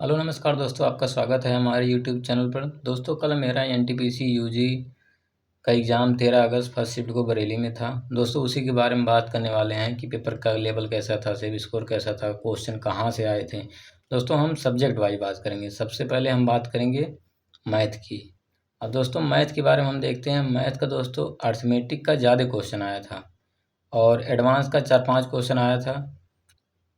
Hello नमस्कार दोस्तों, आपका स्वागत है हमारे यूट्यूब चैनल पर। दोस्तों, कल मेरा एनटीपीसी यूजी का एग्ज़ाम 13 अगस्त फर्स्ट शिफ्ट को बरेली में था। दोस्तों, उसी के बारे में बात करने वाले हैं कि पेपर का लेवल कैसा था, सिविल स्कोर कैसा था, क्वेश्चन कहाँ से आए थे। दोस्तों, हम सब्जेक्ट वाइज बात करेंगे। सबसे पहले हम बात करेंगे मैथ की। अब दोस्तों, मैथ के बारे में हम देखते हैं। मैथ का दोस्तों अर्थमेटिक का ज़्यादा क्वेश्चन आया था और एडवांस का 4-5 क्वेश्चन आया था।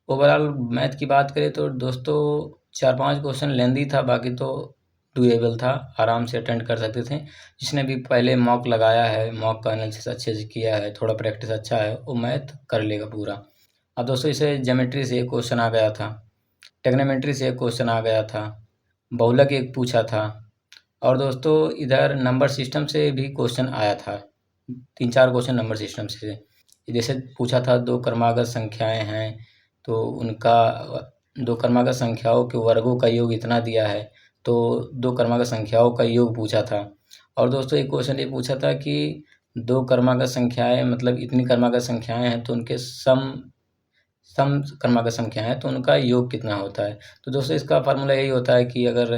ओवरऑल मैथ की बात करें तो दोस्तों 4-5 क्वेश्चन लेंदी था, बाकी तो डूएबल था, आराम से अटेंड कर सकते थे। जिसने भी पहले मॉक लगाया है, मॉक का एनालिसिस अच्छे से किया है, थोड़ा प्रैक्टिस अच्छा है, वो मैथ कर लेगा पूरा। अब दोस्तों इसे ज्योमेट्री से एक क्वेश्चन आ गया था, ट्रिग्नोमेट्री से एक क्वेश्चन आ गया था, बहुलक एक पूछा था और दोस्तों इधर नंबर सिस्टम से भी क्वेश्चन आया था। 3-4 क्वेश्चन नंबर सिस्टम से, जैसे पूछा था दो क्रमागत संख्याएं हैं तो उनका दो क्रमागत संख्याओं के वर्गों का योग इतना दिया है, तो दो क्रमागत संख्याओं का योग पूछा था। और दोस्तों एक क्वेश्चन ये पूछा था कि दो क्रमागत संख्याएं मतलब इतनी क्रमागत संख्याएं हैं तो उनके सम सम क्रमागत संख्या है तो उनका योग कितना होता है। तो दोस्तों इसका फार्मूला यही होता है कि अगर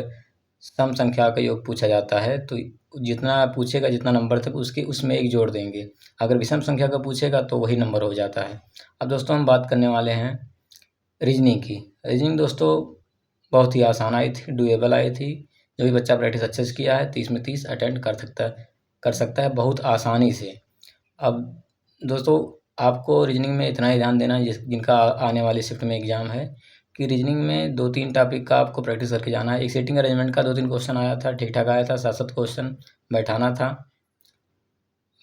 सम संख्या का योग पूछा जाता है तो जितना पूछेगा, जितना नंबर तक उसके उसमें एक जोड़ देंगे। अगर विषम संख्या का पूछेगा तो वही नंबर हो जाता है। अब दोस्तों हम बात करने वाले हैं रीजनिंग की। रीजनिंग दोस्तों बहुत ही आसान आई थी, डूएबल आई थी। जो भी बच्चा प्रैक्टिस अच्छे से किया है 30 में 30 अटेंड कर सकता है बहुत आसानी से। अब दोस्तों आपको रीजनिंग में इतना ही ध्यान देना है, जिनका आने वाली शिफ्ट में एग्जाम है, कि रीजनिंग में 2-3 टॉपिक का आपको प्रैक्टिस करके जाना है। एक सेटिंग अरेंजमेंट का 2-3 क्वेश्चन आया था, ठीक ठाक आया था। 7-7 क्वेश्चन बैठाना था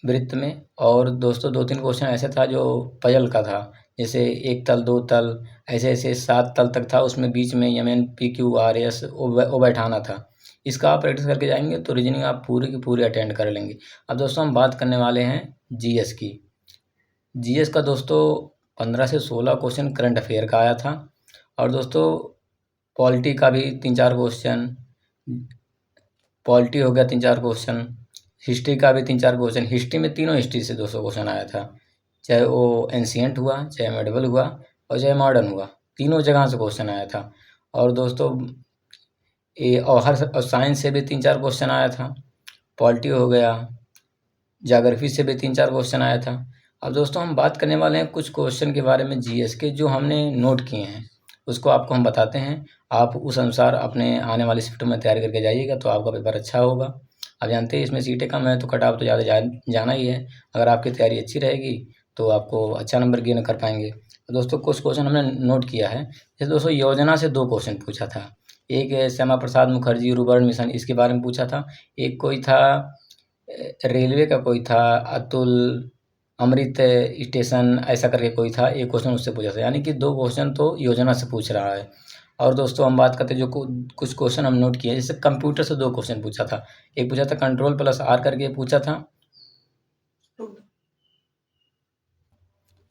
वृत्त में। और दोस्तों 2-3 क्वेश्चन ऐसे था जो पजल का था, जैसे एक तल, दो तल, ऐसे ऐसे 7 तल तक था। उसमें बीच में M N P Q R S वो बैठाना था। इसका आप प्रैक्टिस करके जाएंगे तो रीजनिंग आप पूरी की पूरी अटेंड कर लेंगे। अब दोस्तों हम बात करने वाले हैं जीएस की। जीएस का दोस्तों 15 से 16 क्वेश्चन करंट अफेयर का आया था। और दोस्तों पॉलिटी का भी 3-4 क्वेश्चन, पॉलिटी हो गया 3-4 क्वेश्चन, हिस्ट्री का भी 3-4 क्वेश्चन। हिस्ट्री में तीनों हिस्ट्री से 200 क्वेश्चन आया था, चाहे वो एंशियंट हुआ, चाहे मेडिवल हुआ और चाहे मॉडर्न हुआ, तीनों जगह से क्वेश्चन आया था। और दोस्तों ये और हर साइंस से भी 3-4 क्वेश्चन आया था। पॉलिटी हो गया, ज्योग्राफी से भी 3-4 क्वेश्चन आया था। अब दोस्तों हम बात करने वाले हैं कुछ क्वेश्चन के बारे में जीएस के, जो हमने नोट किए हैं, उसको आपको हम बताते हैं। आप उस अनुसार अपने आने वाली शिफ्ट में तैयारी करके जाइएगा तो आपका पेपर अच्छा होगा। आप जानते हैं इसमें सीटें कम है तो कट ऑफ तो ज़्यादा जाना ही है। अगर आपकी तैयारी अच्छी रहेगी तो आपको अच्छा नंबर गेन कर पाएंगे। तो दोस्तों कुछ क्वेश्चन हमने नोट किया है। जैसे दोस्तों योजना से 2 क्वेश्चन पूछा था। एक श्यामा प्रसाद मुखर्जी रूर्बन मिशन, इसके बारे में पूछा था। एक कोई था रेलवे का, कोई था अतुल अमृत स्टेशन, ऐसा करके कोई था। एक क्वेश्चन उससे पूछा था, यानी कि 2 क्वेश्चन तो योजना से पूछ रहा है। और दोस्तों हम बात करते हैं जो कुछ क्वेश्चन हम नोट किए, जैसे कंप्यूटर से 2 क्वेश्चन पूछा था। एक पूछा था कंट्रोल प्लस आर करके पूछा था।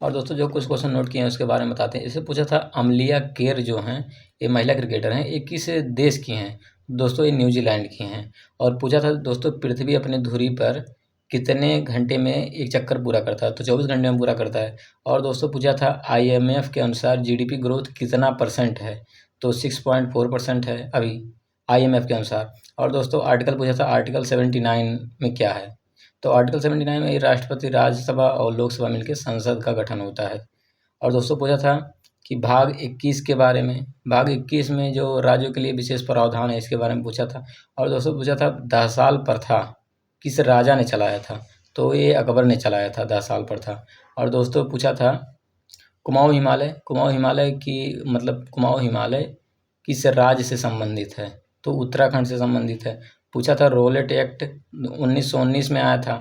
और दोस्तों जो कुछ क्वेश्चन नोट किए हैं उसके बारे में बताते हैं। इसे पूछा था अमलिया केर जो हैं, ये महिला क्रिकेटर हैं, ये किस देश की हैं। दोस्तों ये न्यूजीलैंड की हैं। और पूछा था दोस्तों पृथ्वी अपनी धुरी पर कितने घंटे में एक चक्कर पूरा करता है, तो 24 घंटे में पूरा करता है। और दोस्तों पूछा था आईएमएफ के अनुसार जीडीपी ग्रोथ कितना परसेंट है, तो 6.4% है अभी आईएमएफ के अनुसार। और दोस्तों आर्टिकल पूछा था आर्टिकल 79 में क्या है, तो आर्टिकल 79 में राष्ट्रपति, राज्यसभा और लोकसभा मिलकर संसद का गठन होता है। और दोस्तों पूछा था कि भाग 21 के बारे में, भाग 21 में जो राज्यों के लिए विशेष प्रावधान है इसके बारे में पूछा था। और दोस्तों पूछा था 10 साल प्रथा किस राजा ने चलाया था, तो ये अकबर ने चलाया था 10 साल प्रथा। और दोस्तों पूछा था कुमाऊं हिमालय, कुमाऊं हिमालय की मतलब कुमाऊं हिमालय किस राज्य से संबंधित है, तो उत्तराखंड से संबंधित है। पूछा था रोलेट एक्ट 1919 में आया था।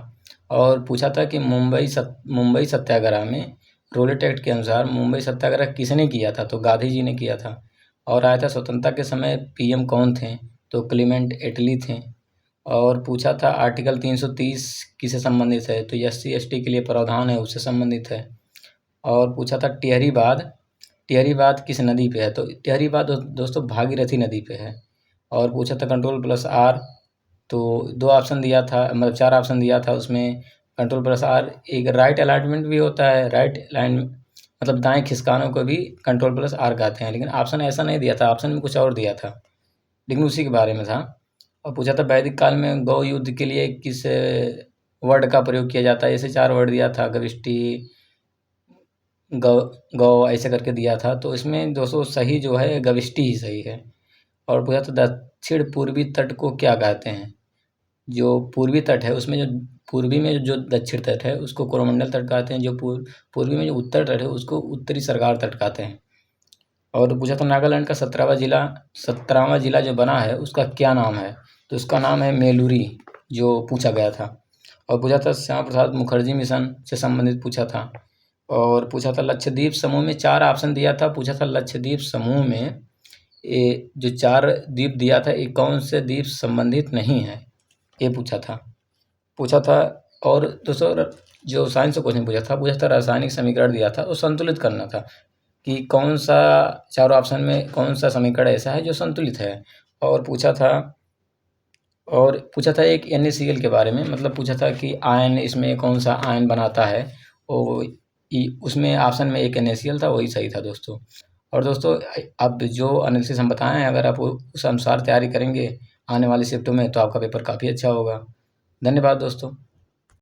और पूछा था कि मुंबई सत्याग्रह में रोलेट एक्ट के अनुसार मुंबई सत्याग्रह किसने किया था, तो गांधी जी ने किया था। और आया था स्वतंत्रता के समय पीएम कौन थे, तो क्लीमेंट एटली थे। और पूछा था आर्टिकल 330 किससे संबंधित है, तो एससी एसटी के लिए प्रावधान है उससे संबंधित है। और पूछा था टिहरी बाँध किस नदी पे है, तो टिहरी बाँध दोस्तों भागीरथी नदी पे है। और पूछा था कंट्रोल प्लस आर, तो 2 ऑप्शन दिया था, मतलब 4 ऑप्शन दिया था उसमें। कंट्रोल प्लस आर एक राइट अलाइनमेंट भी होता है, राइट मतलब दाएँ खिसकानों को भी कंट्रोल प्लस आर कहते हैं, लेकिन ऑप्शन ऐसा नहीं दिया था, ऑप्शन में कुछ और दिया था, लेकिन उसी के बारे में था। और पूछा था वैदिक काल में गौ युद्ध के लिए किस वर्ड का प्रयोग किया जाता है? ऐसे 4 वर्ड दिया था, गविष्टि, गौ गौ ऐसे करके दिया था। तो इसमें दोस्तों सही जो है गविष्टि ही सही है। और पूछा था दक्षिण पूर्वी तट को क्या कहते हैं? जो पूर्वी तट है उसमें जो पूर्वी में जो दक्षिण तट है उसको कोरोमंडल तट कहते हैं, जो पूर्वी में जो उत्तर तट है उसको उत्तरी सरगार तट कहते हैं। और पूछा था नागालैंड का 17वां जिला जो बना है उसका क्या नाम है? तो उसका नाम है मेलुरी, जो पूछा गया था। और पूछा था श्यामा प्रसाद मुखर्जी मिशन से संबंधित पूछा था। और पूछा था लक्षद्वीप समूह में 4 ऑप्शन दिया था। पूछा था लक्षद्वीप समूह में ये जो 4 द्वीप दिया था ये कौन से द्वीप संबंधित नहीं है? ये पूछा था। पूछा था और दोस्तों जो साइंस का क्वेश्चन पूछा था रासायनिक समीकरण दिया था, वो संतुलित करना था कि कौन सा चारों ऑप्शन में कौन सा समीकरण ऐसा है जो संतुलित है। और पूछा था एक NaCl के बारे में, मतलब पूछा था कि आयन इसमें कौन सा आयन बनाता है, और उसमें ऑप्शन में एक NaCl था, वही सही था दोस्तों। और दोस्तों अब जो एनालिसिस हम बताए हैं, अगर आप उस अनुसार तैयारी करेंगे आने वाली शिफ्टों में तो आपका पेपर काफ़ी अच्छा होगा। धन्यवाद दोस्तों।